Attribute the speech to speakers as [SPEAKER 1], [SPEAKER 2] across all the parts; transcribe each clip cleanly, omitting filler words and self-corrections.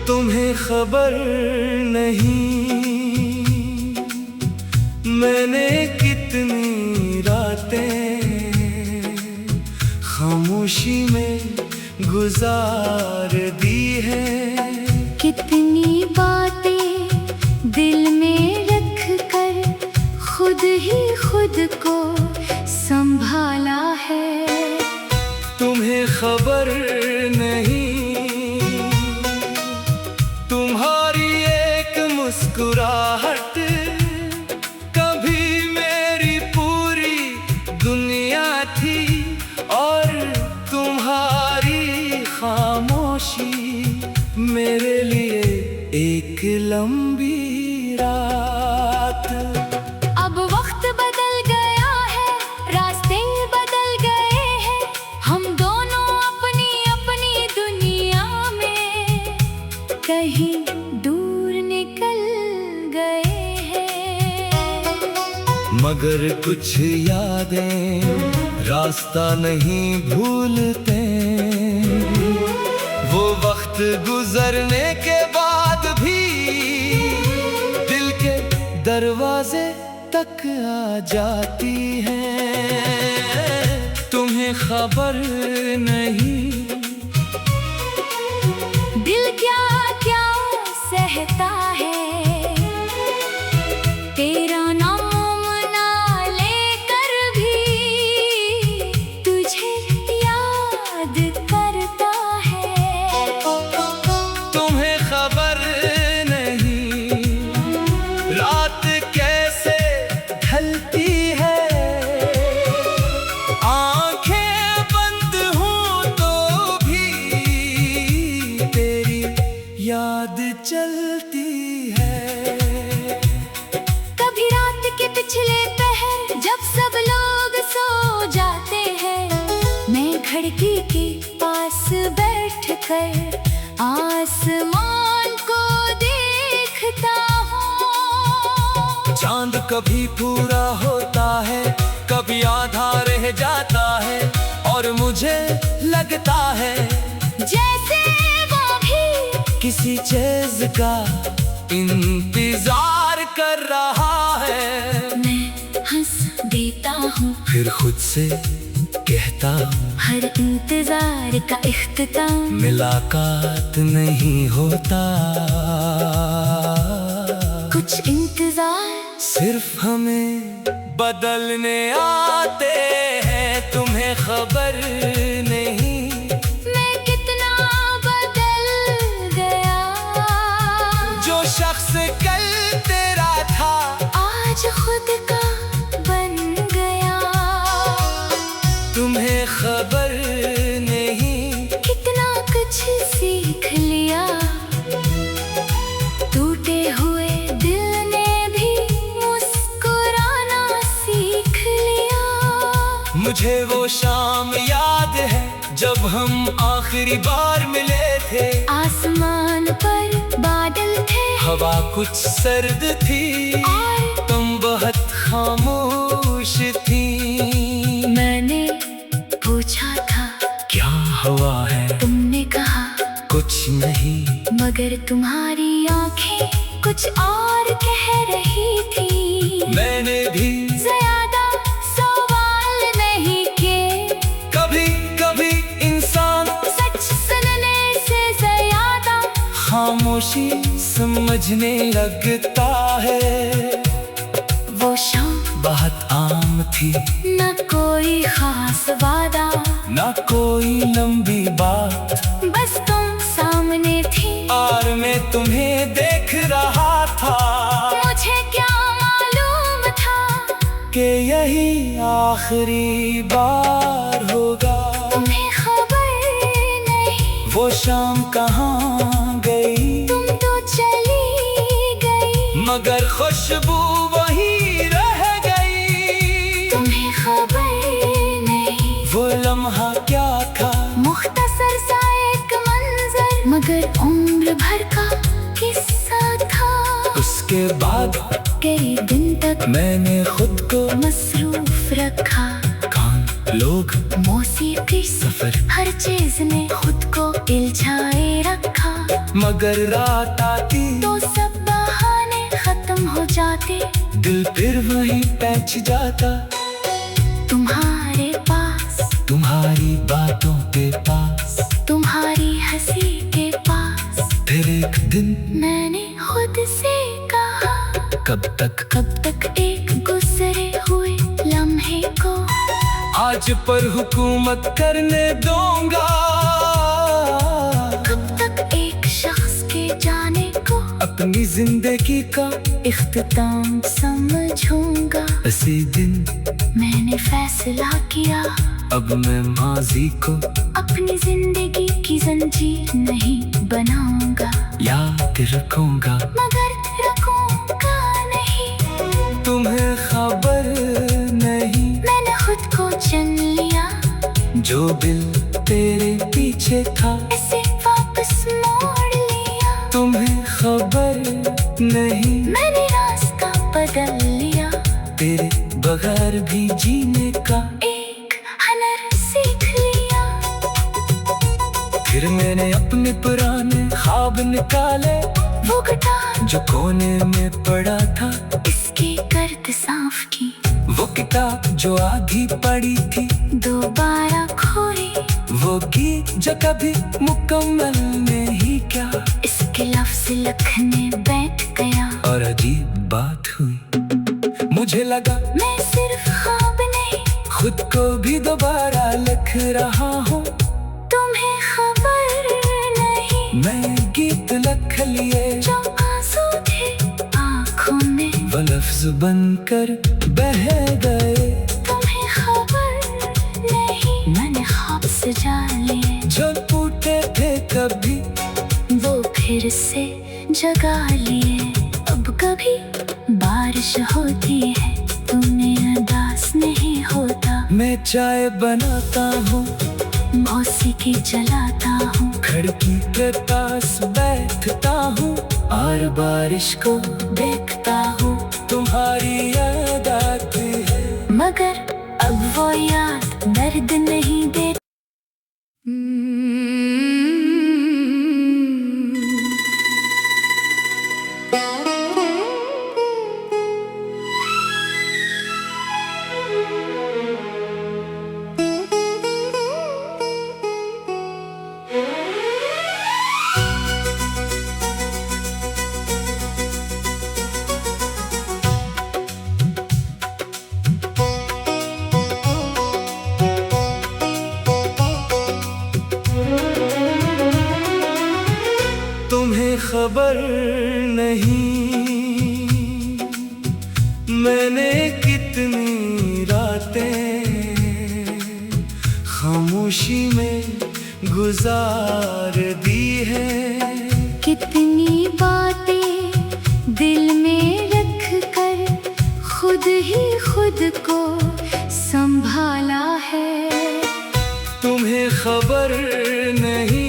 [SPEAKER 1] तुम्हें खबर नहीं मैंने कितनी रातें खामोशी में गुजार दी है।
[SPEAKER 2] कितनी बातें दिल में रख कर खुद ही खुद को संभाला है।
[SPEAKER 1] तुम्हें खबर नहीं तुम्हारी एक मुस्कुराहट कभी मेरी पूरी दुनिया थी, और तुम्हारी खामोशी मेरे लिए एक लंबी रात।
[SPEAKER 2] अब वक्त बदल गया है, रास्ते बदल गए हैं, हम दोनों अपनी अपनी दुनिया में कहीं दूर निकल गए हैं।
[SPEAKER 1] मगर कुछ यादें रास्ता नहीं भूलते, वो वक्त गुजरने के बाद भी दिल के दरवाजे तक आ जाती हैं। तुम्हें खबर नहीं
[SPEAKER 2] दिल क्या क्या सहता है, तेरा नाम ना लेकर भी तुझे याद करता है।
[SPEAKER 1] तुम्हें खबर नहीं रात कैसे ढलती है, आंखें बंद हों तो भी तेरी याद चलती है।
[SPEAKER 2] कभी रात के पिछले पहर जब सब लोग सो जाते हैं, मैं खिड़की के पास बैठकर आसमान को देखता हूँ।
[SPEAKER 1] चांद कभी पूरा होता है, कभी आधा रह जाता है, और मुझे लगता है
[SPEAKER 2] जैसे वो भी
[SPEAKER 1] किसी चीज का इंतजार कर रहा है।
[SPEAKER 2] मैं हंस देता हूँ,
[SPEAKER 1] फिर खुद से कहता हूँ
[SPEAKER 2] हर इंतजार का इख्तिताम
[SPEAKER 1] मुलाकात नहीं होता।
[SPEAKER 2] कुछ इंतजार
[SPEAKER 1] सिर्फ हमें बदलने आते हैं। तुम्हें खबर नहीं
[SPEAKER 2] मैं कितना बदल गया,
[SPEAKER 1] जो शख्स कल तेरा था
[SPEAKER 2] आज खुद का बन गया।
[SPEAKER 1] तुम्हें खबर नहीं
[SPEAKER 2] कितना कुछ सीख लिया, टूटे हुए दिल ने भी मुस्कुराना सीख लिया।
[SPEAKER 1] मुझे वो शाम याद है जब हम आखिरी बार मिले थे।
[SPEAKER 2] आसमान पर बादल थे,
[SPEAKER 1] हवा कुछ सर्द थी,
[SPEAKER 2] और
[SPEAKER 1] तुम बहुत खामोश थी।
[SPEAKER 2] मैंने पूछा था
[SPEAKER 1] क्या हुआ है,
[SPEAKER 2] तुमने कहा
[SPEAKER 1] कुछ नहीं,
[SPEAKER 2] मगर तुम्हारी आंखें कुछ और कह रही थी।
[SPEAKER 1] मैंने भी
[SPEAKER 2] ज्यादा सवाल नहीं किए,
[SPEAKER 1] कभी कभी इंसान
[SPEAKER 2] सच सुनने से ज्यादा
[SPEAKER 1] खामोशी समझने लगता है।
[SPEAKER 2] वो शाम
[SPEAKER 1] बहुत आम थी,
[SPEAKER 2] न कोई खास वादा,
[SPEAKER 1] ना कोई लंबी बात,
[SPEAKER 2] बस तुम सामने थी
[SPEAKER 1] और मैं तुम्हें देख रहा था।
[SPEAKER 2] मुझे क्या मालूम था
[SPEAKER 1] कि यही आखिरी बार होगा।
[SPEAKER 2] तुम्हें खबर
[SPEAKER 1] वो शाम कहाँ गई?
[SPEAKER 2] तुम तो चली गई,
[SPEAKER 1] मगर खुशबू वही रह गई।
[SPEAKER 2] तुम्हें खबर नहीं
[SPEAKER 1] वो लम्हा क्या था?
[SPEAKER 2] मुख्तसर सा एक मंजर, मगर उम्र भर का किस्सा था।
[SPEAKER 1] उसके बाद
[SPEAKER 2] कई दिन तक
[SPEAKER 1] मैंने खुद को
[SPEAKER 2] मसरूफ रखा,
[SPEAKER 1] कान, लोग,
[SPEAKER 2] मौसीकी,
[SPEAKER 1] सफर,
[SPEAKER 2] हर चीज ने खुद को इल्झाए रखा।
[SPEAKER 1] मगर रात आती
[SPEAKER 2] तो सब बहाने खत्म हो जाते,
[SPEAKER 1] दिल फिर वहीं पैच जाता।
[SPEAKER 2] तुम्हारे पास,
[SPEAKER 1] तुम्हारी बातों के पास,
[SPEAKER 2] तुम्हारी हंसी के पास।
[SPEAKER 1] फिर एक दिन
[SPEAKER 2] मैंने खुद से कहा,
[SPEAKER 1] कब
[SPEAKER 2] तक एक गुजरे हुए लम्हे को
[SPEAKER 1] आज पर हुकूमत करने दूंगा।
[SPEAKER 2] कब तक एक शख्स के जाने को
[SPEAKER 1] अपनी जिंदगी का
[SPEAKER 2] इख्तिताम समझूंगा।
[SPEAKER 1] इसी दिन
[SPEAKER 2] मैंने फैसला किया,
[SPEAKER 1] अब मैं माजी को
[SPEAKER 2] अपनी जिंदगी की जंजीर नहीं बनाऊंगा,
[SPEAKER 1] याद रखूंगा।
[SPEAKER 2] मगर रखूंगा नहीं।
[SPEAKER 1] तुम्हें खबर नहीं,
[SPEAKER 2] मैंने खुद को चुन लिया,
[SPEAKER 1] जो दिल तेरे पीछे था
[SPEAKER 2] इसे वापस मोड़ लिया।
[SPEAKER 1] तुम्हें खबर नहीं,
[SPEAKER 2] मैंने रास्ता बदल लिया,
[SPEAKER 1] तेरे बगैर भी जीने का
[SPEAKER 2] एक हुनर सीख लिया।
[SPEAKER 1] फिर मैंने अपने पुराने ख्वाब निकाले,
[SPEAKER 2] वो गिटार
[SPEAKER 1] जो कोने में पड़ा था,
[SPEAKER 2] इसकी गर्द साफ की,
[SPEAKER 1] वो किताब जो आधी पड़ी थी,
[SPEAKER 2] दोबारा खोई,
[SPEAKER 1] वो गीत जो कभी मुकम्मल नहीं क्या।
[SPEAKER 2] इसके लफ्ज लिखने बैठ गया,
[SPEAKER 1] और अजीब बात हुई, मुझे लगा
[SPEAKER 2] मैं सिर्फ ख्वाब नहीं,
[SPEAKER 1] खुद को भी दोबारा लिख रहा हूँ।
[SPEAKER 2] तुम्हें खबर नहीं,
[SPEAKER 1] मैं गीत लिख लिए,
[SPEAKER 2] जो आंसू थे आँखों में,
[SPEAKER 1] वो लफ्ज बनकर बह गए।
[SPEAKER 2] तुम्हें खबर नहीं, मैंने ख्वाब सजा लिए,
[SPEAKER 1] जो टूटे थे कभी,
[SPEAKER 2] वो फिर से जगा लिए। अब कभी बारिश होती है, तुम्हें उदास नहीं होता।
[SPEAKER 1] मैं चाय बनाता हूँ,
[SPEAKER 2] मौसीकी चलाता हूँ,
[SPEAKER 1] खिड़की के पास बैठता हूँ, और बारिश को देखता हूँ। तुम्हारी याद आती है,
[SPEAKER 2] मगर अब वो याद दर्द नहीं देती।
[SPEAKER 1] तुम्हें खबर नहीं, मैंने कितनी रातें खामोशी में गुजार दी है।
[SPEAKER 2] कितनी बातें दिल में रख कर खुद ही खुद को संभाला है।
[SPEAKER 1] तुम्हें खबर नहीं,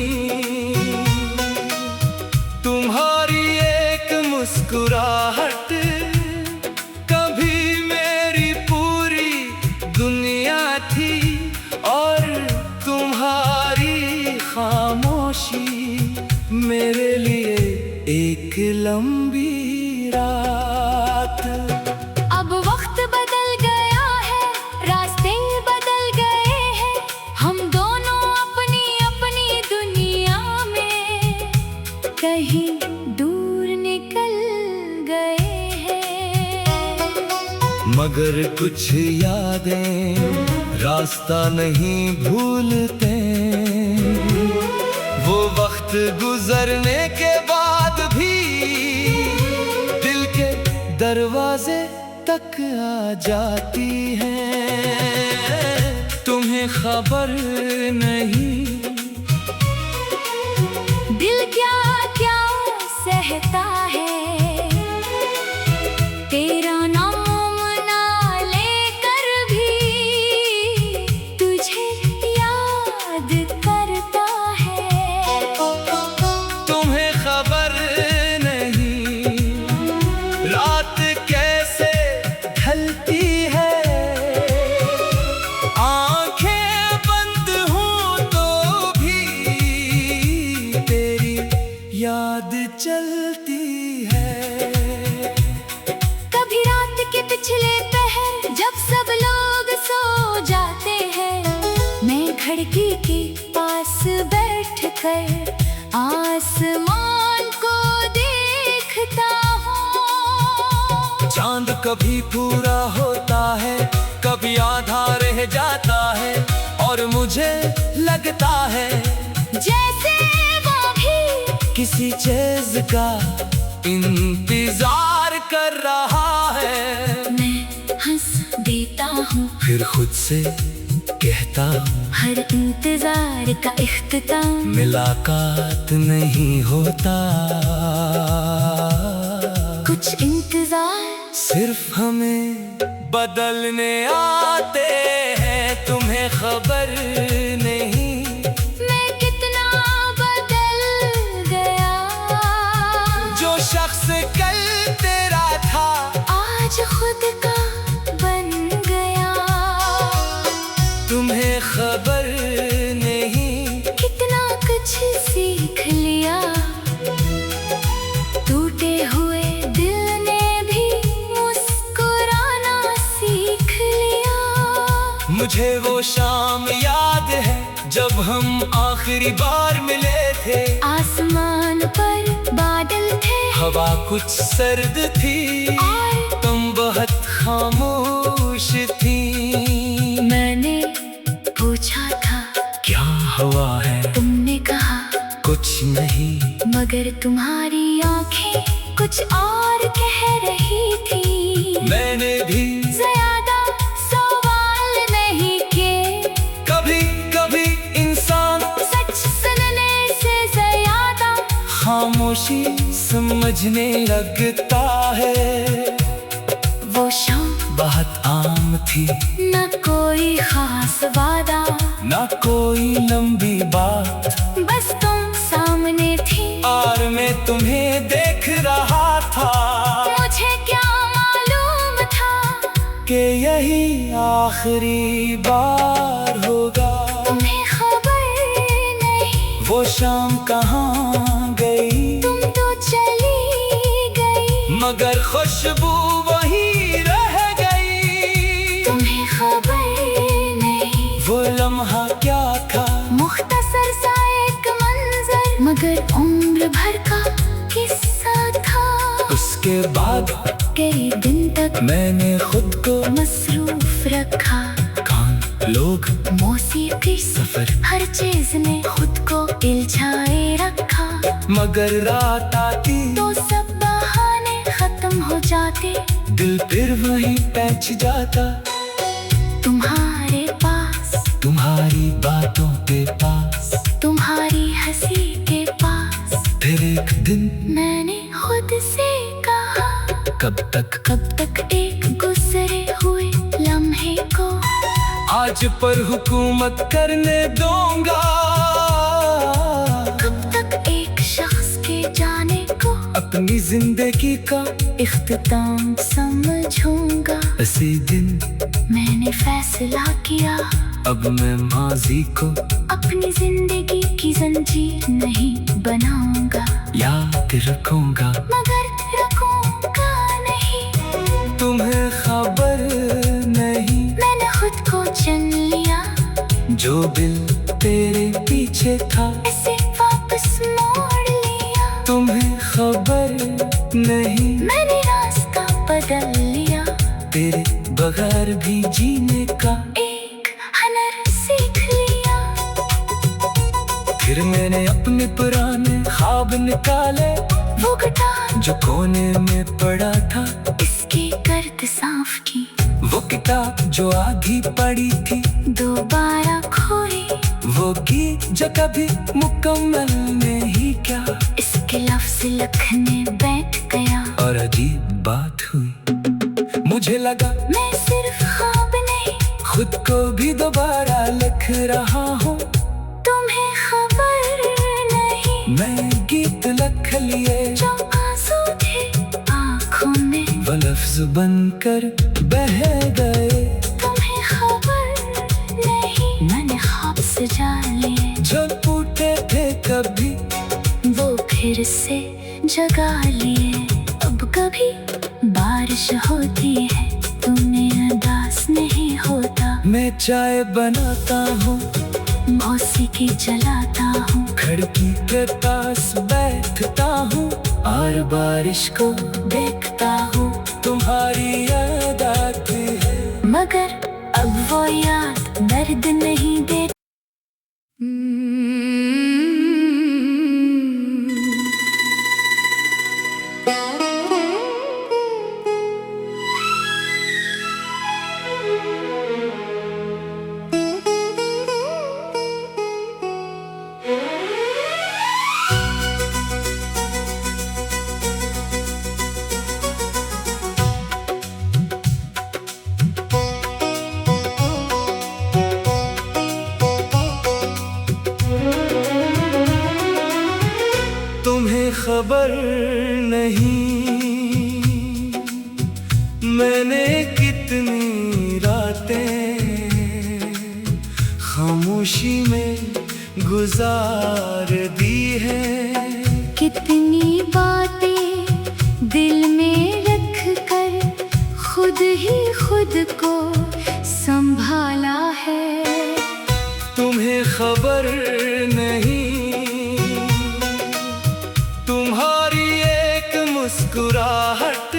[SPEAKER 1] तुम्हारी एक मुस्कुराहट कभी मेरी पूरी दुनिया थी, और तुम्हारी खामोशी मेरे लिए एक लंबी रात।
[SPEAKER 2] अब वक्त बदल गया है, रास्ते बदल गए हैं, हम दोनों अपनी अपनी दुनिया में कहीं दूर निकल गए हैं।
[SPEAKER 1] मगर कुछ यादें रास्ता नहीं भूलते, वो वक्त गुजरने के बाद भी दिल के दरवाजे तक आ जाती हैं। तुम्हें खबर नहीं,
[SPEAKER 2] के पास बैठकर आसमान को देखता हूँ।
[SPEAKER 1] चांद कभी पूरा होता है, कभी आधा रह जाता है, और मुझे लगता है
[SPEAKER 2] जैसे वो भी
[SPEAKER 1] किसी चीज का इंतजार कर रहा है।
[SPEAKER 2] मैं हंस देता हूँ,
[SPEAKER 1] फिर खुद से कहता हूँ
[SPEAKER 2] हर इंतजार का इख्तिताम
[SPEAKER 1] मुलाकात नहीं होता।
[SPEAKER 2] कुछ इंतजार
[SPEAKER 1] सिर्फ हमें बदलने आते हैं, तुम्हें खबर नहीं
[SPEAKER 2] मैं कितना बदल गया।
[SPEAKER 1] जो शख्स कल तेरा था
[SPEAKER 2] आज खुद का बन गया।
[SPEAKER 1] तुम्हें खबर नहीं
[SPEAKER 2] कितना कुछ सीख लिया। टूटे हुए दिल ने भी मुस्कुराना सीख लिया।
[SPEAKER 1] मुझे वो शाम याद है जब हम आखिरी बार मिले थे।
[SPEAKER 2] आसमान पर बादल थे,
[SPEAKER 1] हवा कुछ सर्द थी
[SPEAKER 2] और
[SPEAKER 1] तुम बहुत खामोश थी।
[SPEAKER 2] मैंने पूछा था
[SPEAKER 1] क्या हुआ है?
[SPEAKER 2] तुमने कहा
[SPEAKER 1] कुछ नहीं,
[SPEAKER 2] मगर तुम्हारी आंखें कुछ और कह रही थी।
[SPEAKER 1] मैंने भी
[SPEAKER 2] ज्यादा सवाल नहीं किए।
[SPEAKER 1] कभी कभी इंसान
[SPEAKER 2] सच सुनने से ज्यादा
[SPEAKER 1] खामोशी समझने लगता है।
[SPEAKER 2] वो शाम
[SPEAKER 1] बहुत आम थी,
[SPEAKER 2] न कोई खास वादा,
[SPEAKER 1] ना कोई लंबी बात,
[SPEAKER 2] बस तुम सामने थी
[SPEAKER 1] और मैं तुम्हें देख रहा था।
[SPEAKER 2] मुझे क्या मालूम था
[SPEAKER 1] कि यही आखिरी बार होगा।
[SPEAKER 2] तुम्हें खबर नहीं
[SPEAKER 1] वो शाम कहाँ गई,
[SPEAKER 2] तुम तो चली गई।
[SPEAKER 1] मगर खुशबू वही रह गई।
[SPEAKER 2] तुम्हें खबर नहीं
[SPEAKER 1] वो लम्हा क्या था,
[SPEAKER 2] मुख्तसर सा एक मंजर, मगर उम्र भर का किस्सा था।
[SPEAKER 1] उसके बाद
[SPEAKER 2] कई दिन तक
[SPEAKER 1] मैंने खुद को
[SPEAKER 2] मसरूफ रखा।
[SPEAKER 1] कान, लोग,
[SPEAKER 2] मौसीकी,
[SPEAKER 1] सफर,
[SPEAKER 2] हर चीज ने खुद को इल्झाए रखा।
[SPEAKER 1] मगर रात आती
[SPEAKER 2] तो सब बहाने खत्म हो जाते।
[SPEAKER 1] दिल फिर वहीं पैच जाता।
[SPEAKER 2] तुम्हारे पास,
[SPEAKER 1] तुम्हारी बातों के पास,
[SPEAKER 2] तुम्हारी हंसी के पास,
[SPEAKER 1] फिर एक दिन
[SPEAKER 2] मैंने खुद से कहा
[SPEAKER 1] कब तक
[SPEAKER 2] एक गुजरे हुए लम्हे को
[SPEAKER 1] आज पर हुकूमत करने दूंगा।
[SPEAKER 2] कब तक एक शख्स के जाने को
[SPEAKER 1] अपनी जिंदगी का
[SPEAKER 2] इख्तिताम समझूंगा।
[SPEAKER 1] इसी दिन
[SPEAKER 2] मैंने फैसला किया
[SPEAKER 1] अब मैं माजी को
[SPEAKER 2] अपनी जिंदगी की जंजीर नहीं बनाऊंगा।
[SPEAKER 1] याद रखूंगा,
[SPEAKER 2] मगर रखूंगा नहीं।
[SPEAKER 1] तुम्हें खबर नहीं
[SPEAKER 2] मैंने खुद को चुन लिया,
[SPEAKER 1] जो दिल तेरे पीछे था
[SPEAKER 2] इसे वापस मोड़ लिया।
[SPEAKER 1] तुम्हें खबर नहीं
[SPEAKER 2] मैंने रास्ता बदल लिया,
[SPEAKER 1] तेरे बगैर भी जीने का
[SPEAKER 2] एक हुनर सीख लिया।
[SPEAKER 1] फिर मैंने अपने पुराने ख्वाब निकाले,
[SPEAKER 2] वो गिटार
[SPEAKER 1] जो कोने में पड़ा था,
[SPEAKER 2] इसकी गर्द साफ की,
[SPEAKER 1] वो किताब जो आधी पड़ी थी,
[SPEAKER 2] दोबारा खोई,
[SPEAKER 1] वो गीत जो कभी मुकम्मल नहीं क्या।
[SPEAKER 2] इसके लफ्ज लिखने बैठ गया।
[SPEAKER 1] और अजीब बात हुई, मुझे लगा
[SPEAKER 2] मैं सिर्फ ख्वाब नहीं,
[SPEAKER 1] खुद को भी दोबारा लिख रहा हूँ।
[SPEAKER 2] तुम्हें खबर नहीं,
[SPEAKER 1] मैं गीत लिख लिए
[SPEAKER 2] जो आंसू थे आँखों में,
[SPEAKER 1] वो लफ्ज बनकर बह गए।
[SPEAKER 2] तुम्हें खबर नहीं, मैंने ख्वाब सजा लिए,
[SPEAKER 1] जो टूटे थे कभी
[SPEAKER 2] वो फिर से जगा लिए। अब कभी बारिश होती है, तुम्हें उदास नहीं होता।
[SPEAKER 1] मैं चाय बनाता हूँ,
[SPEAKER 2] मौसीकी चलाता हूँ।
[SPEAKER 1] खिड़की के पास बैठता हूँ और बारिश को देखता हूँ। तुम्हारी याद आती है
[SPEAKER 2] मगर अब वो याद दर्द नहीं देती।
[SPEAKER 1] तुम्हें खबर नहीं मैंने कितनी रातें खामोशी में गुजार दी है।
[SPEAKER 2] कितनी बातें दिल में रख कर खुद ही खुद को संभाला है।
[SPEAKER 1] तुम्हें खबर नहीं तुम्हारी एक मुस्कुराहट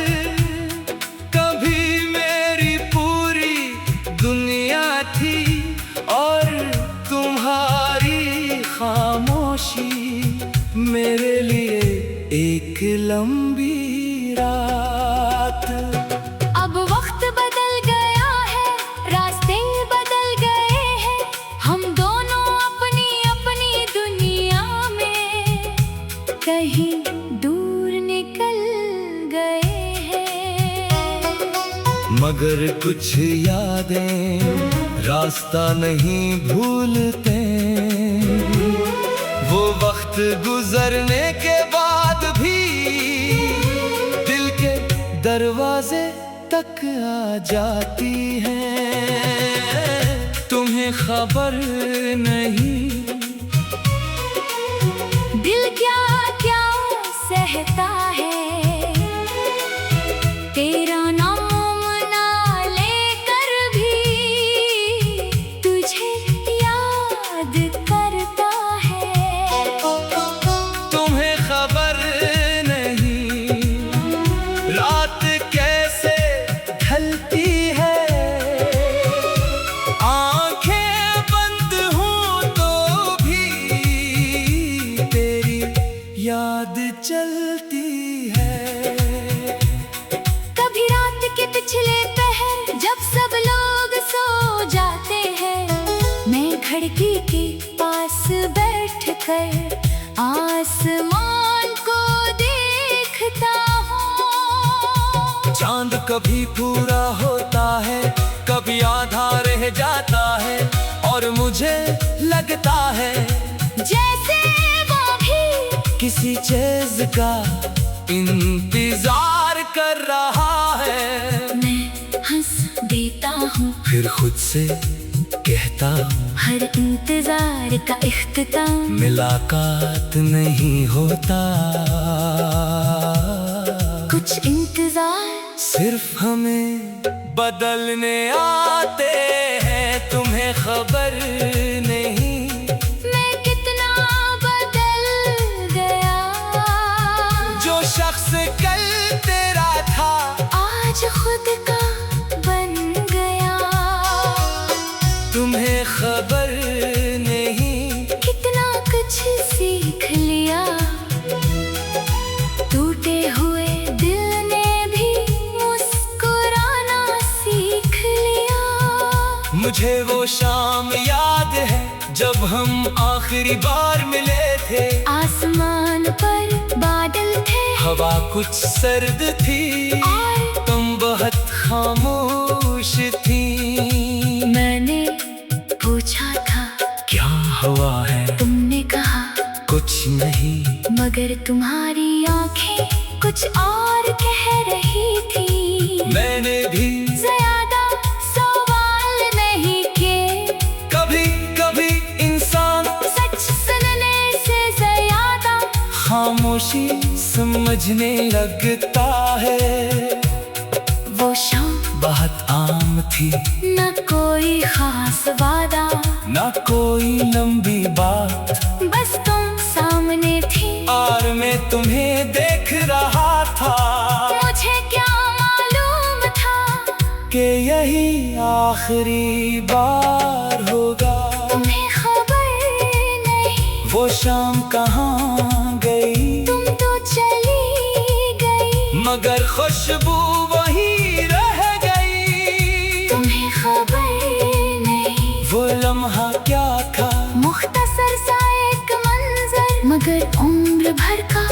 [SPEAKER 1] कभी मेरी पूरी दुनिया थी और तुम्हारी खामोशी मेरे लिए एक लंबी रात।
[SPEAKER 2] अब वक्त बदल गया है, रास्ते बदल गए हैं, हम दोनों अपनी अपनी दुनिया में कहीं दूर निकल गए हैं।
[SPEAKER 1] मगर कुछ यादें रास्ता नहीं भूलते। वो वक्त गुजरने के बाद भी दिल के दरवाजे तक आ जाती हैं। तुम्हें खबर नहीं
[SPEAKER 2] दिल क्या क्या सहता है, तेरा नाम ना लेकर भी तुझे याद करता है।
[SPEAKER 1] तुम्हें खबर नहीं रात कैसे ढलती है। आंखें बंद हों तो भी तेरी याद चलती है।
[SPEAKER 2] कभी रात के पिछले पहर जब सब लोग सो जाते हैं, मैं खिड़की के पास बैठकर आसमान को देखता हूँ।
[SPEAKER 1] चांद कभी पूरा होता है कभी आधा रह जाता है और मुझे लगता है
[SPEAKER 2] जैसे वो भी
[SPEAKER 1] किसी चीज का इंतजार कर रहा है।
[SPEAKER 2] मैं हंस देता हूँ,
[SPEAKER 1] फिर खुद से कहता हूँ
[SPEAKER 2] हर इंतजार का इख्तिताम
[SPEAKER 1] मुलाकात नहीं होता।
[SPEAKER 2] कुछ इंतजार
[SPEAKER 1] सिर्फ हमें बदलने आते हैं। तुम्हें खबर नहीं
[SPEAKER 2] मैं कितना बदल गया।
[SPEAKER 1] जो शख्स कल तेरा था
[SPEAKER 2] आज खुद का बन गया।
[SPEAKER 1] तुम्हें खबर नहीं
[SPEAKER 2] कितना कुछ सीख लिया, टूटे हुए दिल ने भी मुस्कुराना सीख लिया।
[SPEAKER 1] मुझे वो शाम याद है जब हम आखिरी बार मिले थे।
[SPEAKER 2] आसमान पर बादल थे,
[SPEAKER 1] हवा कुछ सर्द थी
[SPEAKER 2] और
[SPEAKER 1] तुम बहुत खामोश थी।
[SPEAKER 2] मैंने पूछा था
[SPEAKER 1] क्या हुआ है,
[SPEAKER 2] तुमने कहा
[SPEAKER 1] कुछ नहीं।
[SPEAKER 2] मगर तुम्हारी आंखें कुछ और कह रही थी।
[SPEAKER 1] मैंने भी
[SPEAKER 2] ज्यादा सवाल नहीं किए।
[SPEAKER 1] कभी कभी इंसान
[SPEAKER 2] सच सुनने से ज्यादा
[SPEAKER 1] खामोशी समझने लगता है।
[SPEAKER 2] वो शाम
[SPEAKER 1] बहुत आम थी
[SPEAKER 2] न कोई खास वादा,
[SPEAKER 1] ना कोई लंबी बात,
[SPEAKER 2] बस तुम सामने थी
[SPEAKER 1] और मैं तुम्हें देख रहा था।
[SPEAKER 2] मुझे क्या मालूम था
[SPEAKER 1] कि यही आखिरी बार होगा।
[SPEAKER 2] तुम्हें खबर नहीं
[SPEAKER 1] वो शाम कहाँ गई,
[SPEAKER 2] तुम तो चली गई,
[SPEAKER 1] मगर खुशबू वही रह गई।
[SPEAKER 2] तुम्हें खबर नहीं
[SPEAKER 1] वो लम्हा क्या था,
[SPEAKER 2] मुख्तसर सा एक मंजर, मगर उम्र भर का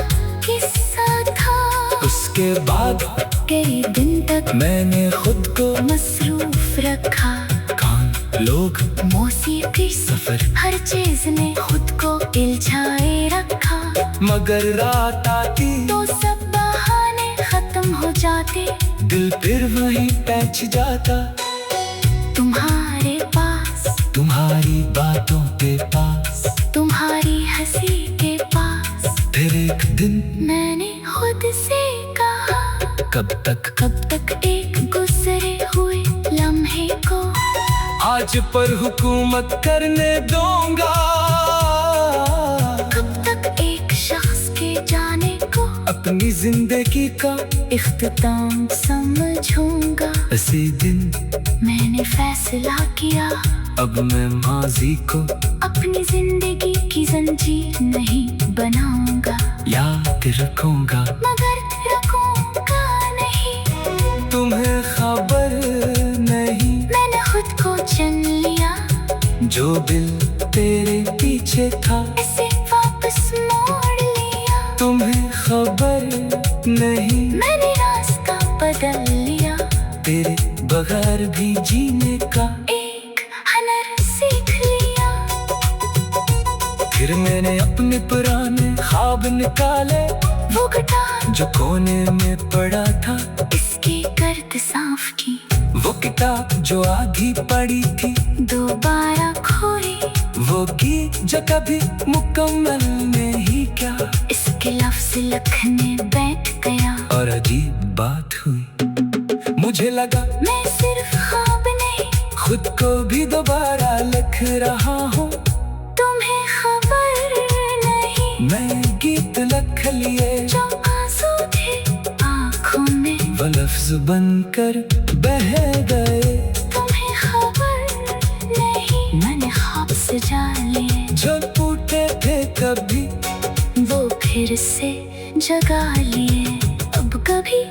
[SPEAKER 2] किस्सा था।
[SPEAKER 1] उसके बाद
[SPEAKER 2] कई दिन तक
[SPEAKER 1] मैंने खुद को
[SPEAKER 2] मसरूफ रखा,
[SPEAKER 1] कान, लोग,
[SPEAKER 2] मौसीकी,
[SPEAKER 1] सफर,
[SPEAKER 2] हर चीज ने खुद को उलझाए रखा।
[SPEAKER 1] मगर रात आती
[SPEAKER 2] तो सब बहाने खत्म हो जाते,
[SPEAKER 1] दिल फिर वही पैच जाता।
[SPEAKER 2] तुम्हारे पास,
[SPEAKER 1] तुम्हारी बातों के पास,
[SPEAKER 2] तुम्हारी हंसी के पास,
[SPEAKER 1] फिर एक दिन
[SPEAKER 2] मैंने खुद से कहा,
[SPEAKER 1] कब
[SPEAKER 2] तक एक गुजरे हुए लम्हे को
[SPEAKER 1] आज पर हुकूमत करने दूंगा।
[SPEAKER 2] कब तक एक शख्स के जाने को
[SPEAKER 1] अपनी जिंदगी का
[SPEAKER 2] इख्तिताम समझूंगा।
[SPEAKER 1] ऐसे दिन
[SPEAKER 2] मैंने फैसला किया,
[SPEAKER 1] अब मैं माजी को
[SPEAKER 2] अपनी जिंदगी की जंजीर नहीं बनाऊंगा,
[SPEAKER 1] याद रखूंगा।
[SPEAKER 2] मगर रखूंगा नहीं।
[SPEAKER 1] तुम्हें खबर नहीं,
[SPEAKER 2] मैंने खुद को चुन लिया,
[SPEAKER 1] जो दिल तेरे पीछे था
[SPEAKER 2] इसे वापस मोड़ लिया।
[SPEAKER 1] तुम्हें खबर नहीं,
[SPEAKER 2] मैंने रास्ता बदल लिया,
[SPEAKER 1] तेरे बगैर भी जीने का
[SPEAKER 2] एक हुनर सीख लिया।
[SPEAKER 1] फिर मैंने अपने पुराने ख्वाब निकाले,
[SPEAKER 2] वो गिटार
[SPEAKER 1] जो कोने में पड़ा था,
[SPEAKER 2] इसकी गर्द साफ की,
[SPEAKER 1] वो किताब जो आधी पड़ी थी,
[SPEAKER 2] दोबारा खोई,
[SPEAKER 1] वो गीत जो कभी मुकम्मल नहीं क्या।
[SPEAKER 2] इसके लफ्ज लिखने बैठ गया,
[SPEAKER 1] और अजीब बात हुई, मुझे लगा
[SPEAKER 2] मैं सिर्फ ख्वाब नहीं,
[SPEAKER 1] खुद को भी दोबारा लिख रहा हूँ।
[SPEAKER 2] तुम्हें खबर नहीं,
[SPEAKER 1] मैं गीत लिख लिए
[SPEAKER 2] जो आंसू थे आँखों में,
[SPEAKER 1] वो लफ्ज बनकर बह गए।
[SPEAKER 2] तुम्हें खबर नहीं, मैंने ख्वाब सजा लिए,
[SPEAKER 1] जो टूटे थे कभी
[SPEAKER 2] वो फिर से जगा लिए। अब कभी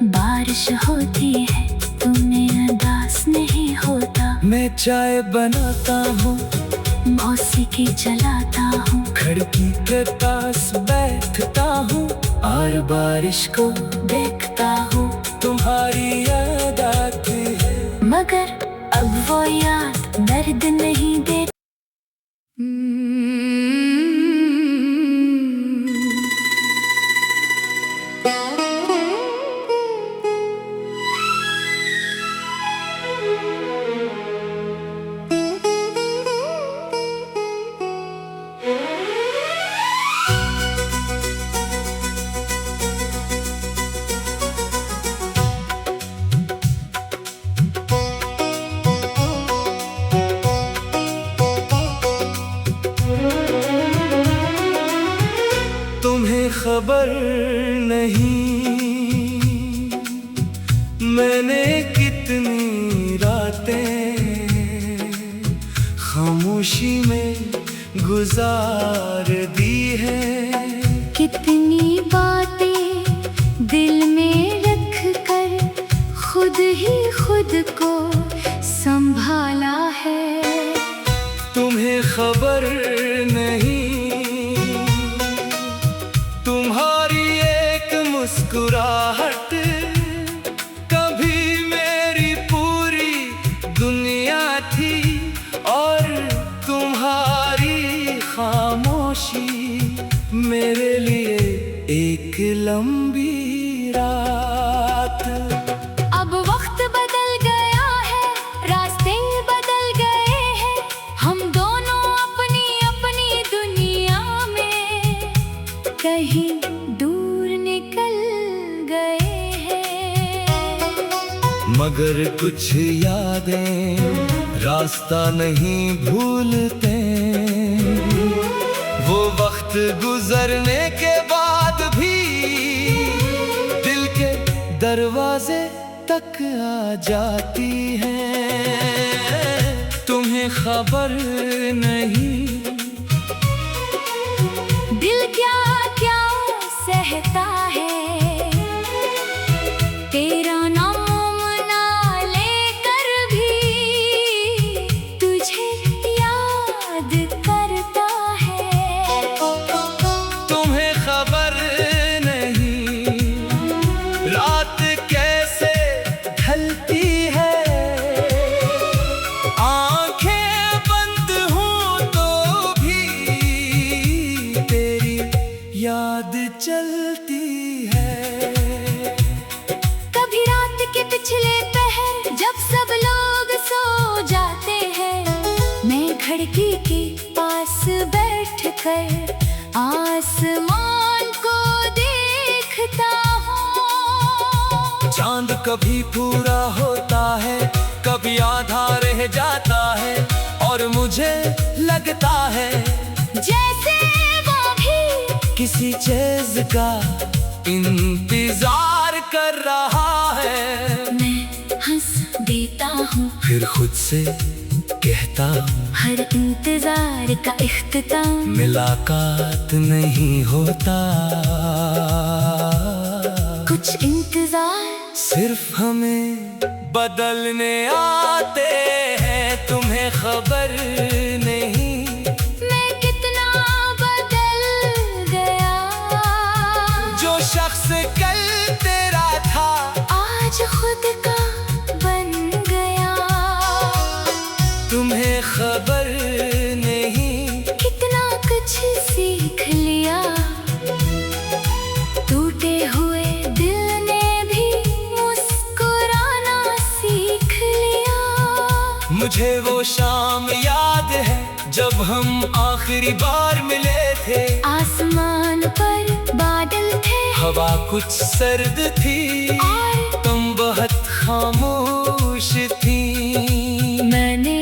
[SPEAKER 2] बारिश होती है, तुम्हें उदास नहीं होता,
[SPEAKER 1] मैं चाय बनाता हूँ,
[SPEAKER 2] मौसीकी चलाता हूँ,
[SPEAKER 1] खिड़की के पास बैठता हूँ, और बारिश को देखता हूँ। तुम्हारी याद आती है,
[SPEAKER 2] मगर अब वो याद दर्द नहीं देती।
[SPEAKER 1] तुम्हें खबर नहीं, मैंने कितनी रातें खामोशी में गुजार दी है।
[SPEAKER 2] कितनी बातें दिल में रख कर खुद ही खुद को संभाला है।
[SPEAKER 1] तुम्हें खबर नहीं, तुम्हारी एक मुस्कुराहट कभी मेरी पूरी दुनिया थी, और तुम्हारी खामोशी मेरे लिए एक लंबी रात।
[SPEAKER 2] अब वक्त बदल गया है, रास्ते बदल गए हैं, हम दोनों अपनी अपनी दुनिया में कहीं दूर निकल गए हैं।
[SPEAKER 1] मगर कुछ यादें रास्ता नहीं भूलते। वो वक्त गुजरने के बाद भी दिल के दरवाजे तक आ जाती हैं। तुम्हें खबर नहीं
[SPEAKER 2] दिल क्या क्या सहता है, तेरा नाम ना लेकर भी तुझे याद करता है।
[SPEAKER 1] तुम्हें खबर नहीं रात कैसे ढलती है, आंखें बंद हों तो भी तेरी याद चलती है।
[SPEAKER 2] कभी रात के पिछले पहर जब सब लोग सो जाते हैं, मैं खिड़की के पास बैठकर आसमान को देखता हूँ।
[SPEAKER 1] चांद कभी पूरा होता है, कभी आधा रह जाता है, और मुझे लगता है
[SPEAKER 2] जैसे वो भी
[SPEAKER 1] किसी चीज का इंतजार कर रहा है।
[SPEAKER 2] मैं हंस देता हूँ,
[SPEAKER 1] फिर खुद से कहता हूँ
[SPEAKER 2] हर इंतजार का इख्तिताम
[SPEAKER 1] मुलाकात नहीं होता।
[SPEAKER 2] कुछ इंतजार
[SPEAKER 1] सिर्फ हमें बदलने आते हैं। तुम्हें खबर नहीं
[SPEAKER 2] मैं कितना बदल गया,
[SPEAKER 1] जो शख्स कल तेरा था
[SPEAKER 2] आज खुद का बन गया।
[SPEAKER 1] तुम्हें खबर नहीं
[SPEAKER 2] कितना कुछ सीख लिया, टूटे हुए दिल ने भी मुस्कुराना सीख लिया।
[SPEAKER 1] मुझे वो शाम याद है जब हम आखिरी बार मिले थे।
[SPEAKER 2] आसमान पर बादल थे,
[SPEAKER 1] हवा कुछ सर्द थी
[SPEAKER 2] और
[SPEAKER 1] तुम बहुत खामोश थी।
[SPEAKER 2] मैंने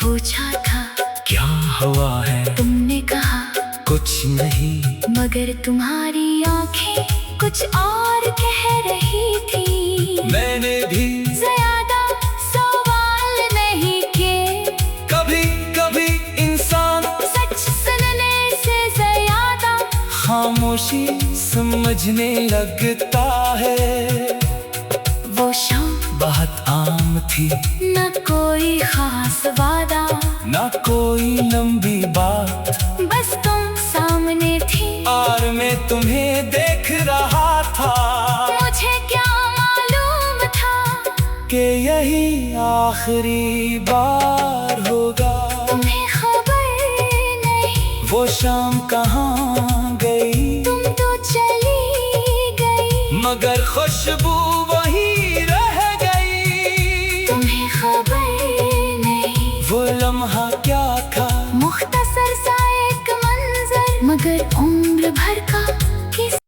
[SPEAKER 2] पूछा था
[SPEAKER 1] क्या हुआ है,
[SPEAKER 2] तुमने कहा
[SPEAKER 1] कुछ नहीं,
[SPEAKER 2] मगर तुम्हारी आंखें कुछ और कह रही थी।
[SPEAKER 1] मैंने भी
[SPEAKER 2] ज्यादा सवाल नहीं किए,
[SPEAKER 1] कभी कभी इंसान
[SPEAKER 2] सच सुनने से ज्यादा
[SPEAKER 1] खामोशी समझने लगता है।
[SPEAKER 2] वो शाम
[SPEAKER 1] बहुत आम थी,
[SPEAKER 2] न कोई खास वादा,
[SPEAKER 1] ना कोई लंबी बात,
[SPEAKER 2] बस तुम सामने थी
[SPEAKER 1] और मैं तुम्हें देख रहा था।
[SPEAKER 2] मुझे क्या मालूम था
[SPEAKER 1] कि यही आखिरी बार होगा।
[SPEAKER 2] तुम्हें खबर नहीं
[SPEAKER 1] वो शाम कहाँ गई,
[SPEAKER 2] तुम तो चली गई,
[SPEAKER 1] मगर खुशबू वही रह गई।
[SPEAKER 2] तुम्हें खबर नहीं
[SPEAKER 1] वो लम्हा क्या था,
[SPEAKER 2] मुख्तसर सा एक मंजर, मगर उम्र भर का किस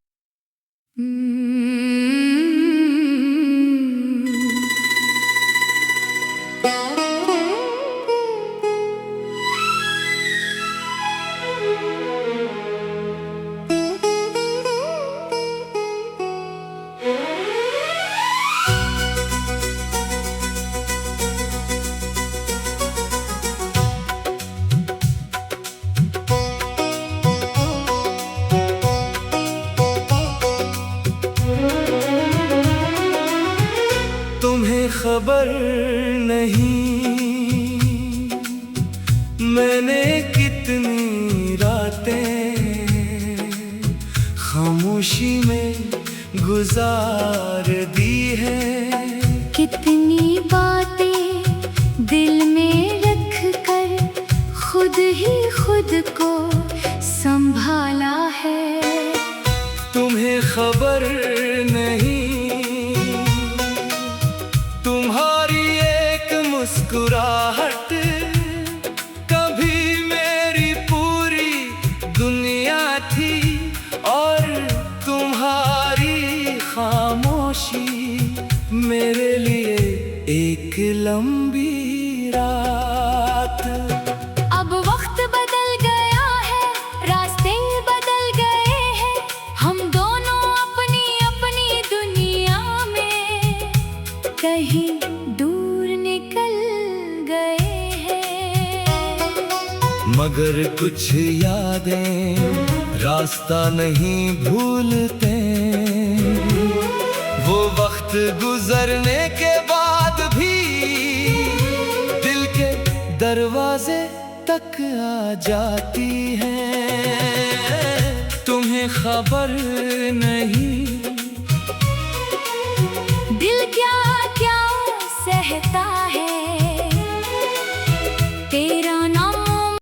[SPEAKER 1] तुम्हें खबर नहीं मैंने कितनी रातें खामोशी में गुजार दी है।
[SPEAKER 2] कितनी बातें दिल में रख कर खुद ही खुद को संभाला है।
[SPEAKER 1] तुम्हें खबर नहीं तुम्हारी एक मुस्कुराहट कभी मेरी पूरी दुनिया थी और तुम्हारी खामोशी मेरे लिए एक लंबी रात। पर कुछ यादें रास्ता नहीं भूलते। वो वक्त गुजरने के बाद भी दिल के दरवाजे तक आ जाती हैं। तुम्हें खबर नहीं